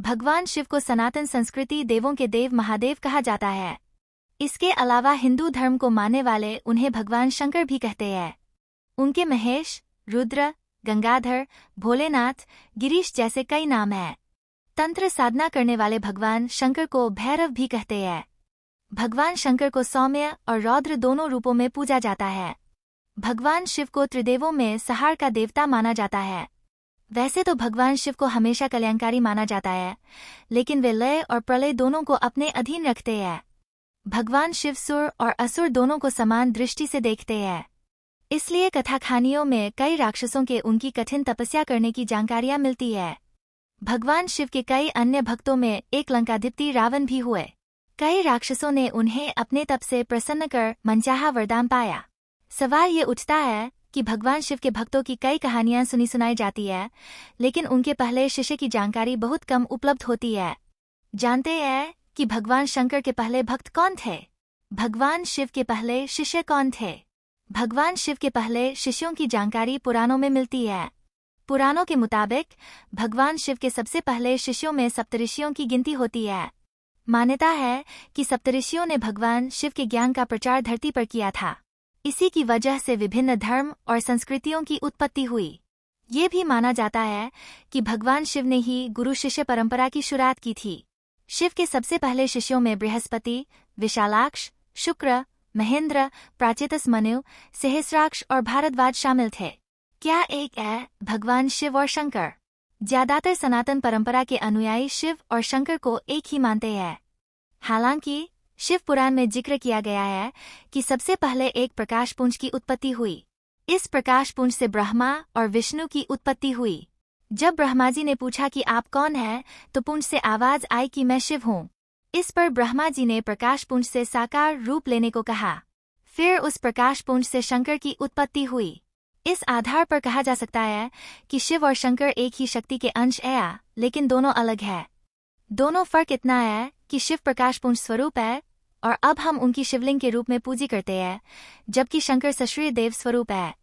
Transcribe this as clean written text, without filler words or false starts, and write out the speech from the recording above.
भगवान शिव को सनातन संस्कृति देवों के देव महादेव कहा जाता है। इसके अलावा हिंदू धर्म को मानने वाले उन्हें भगवान शंकर भी कहते हैं। उनके महेश, रुद्र, गंगाधर, भोलेनाथ, गिरीश जैसे कई नाम हैं। तंत्र साधना करने वाले भगवान शंकर को भैरव भी कहते हैं। भगवान शंकर को सौम्य और रौद्र दोनों रूपों में पूजा जाता है। भगवान शिव को त्रिदेवों में संहार का देवता माना जाता है। वैसे तो भगवान शिव को हमेशा कल्याणकारी माना जाता है, लेकिन वे लय और प्रलय दोनों को अपने अधीन रखते हैं। भगवान शिव सुर और असुर दोनों को समान दृष्टि से देखते हैं। इसलिए कथा कहानियों में कई राक्षसों के उनकी कठिन तपस्या करने की जानकारियां मिलती है। भगवान शिव के कई अन्य भक्तों में एक लंकाधिपति रावण भी हुए। कई राक्षसों ने उन्हें अपने तप से प्रसन्न कर मनचाहा वरदान पाया। सवाल ये उठता है कि भगवान शिव के भक्तों की कई कहानियां सुनी सुनाई जाती है, लेकिन उनके पहले शिष्य की जानकारी बहुत कम उपलब्ध होती है। जानते हैं कि भगवान शंकर के पहले भक्त कौन थे? भगवान शिव के पहले शिष्य कौन थे? भगवान शिव के पहले शिष्यों की जानकारी पुराणों में मिलती है। पुराणों के मुताबिक भगवान शिव के सबसे पहले शिष्यों में सप्तऋषियों की गिनती होती है। मान्यता है कि सप्तऋषियों ने भगवान शिव के ज्ञान का प्रचार धरती पर किया था। इसी की वजह से विभिन्न धर्म और संस्कृतियों की उत्पत्ति हुई। ये भी माना जाता है कि भगवान शिव ने ही गुरु शिष्य परंपरा की शुरुआत की थी। शिव के सबसे पहले शिष्यों में बृहस्पति, विशालाक्ष, शुक्र, महेंद्र, प्राचेतस मनु, सहस्राक्ष और भारद्वाज शामिल थे। क्या एक है भगवान शिव और शंकर? ज्यादातर सनातन परंपरा के अनुयायी शिव और शंकर को एक ही मानते हैं। हालांकि शिव पुराण में जिक्र किया गया है कि सबसे पहले एक प्रकाश पुंज की उत्पत्ति हुई। इस प्रकाश पुंज से ब्रह्मा और विष्णु की उत्पत्ति हुई। जब ब्रह्मा जी ने पूछा कि आप कौन हैं, तो पुंज से आवाज आई कि मैं शिव हूँ। इस पर ब्रह्मा जी ने प्रकाश पुंज से साकार रूप लेने को कहा। फिर उस प्रकाश पुंज से शंकर की उत्पत्ति हुई। इस आधार पर कहा जा सकता है कि शिव और शंकर एक ही शक्ति के अंश हैं, लेकिन दोनों अलग हैं। दोनों फर्क इतना है कि शिव प्रकाश पुंज स्वरूप है और अब हम उनकी शिवलिंग के रूप में पूजी करते हैं, जबकि शंकर सश्रीय देव स्वरूप है।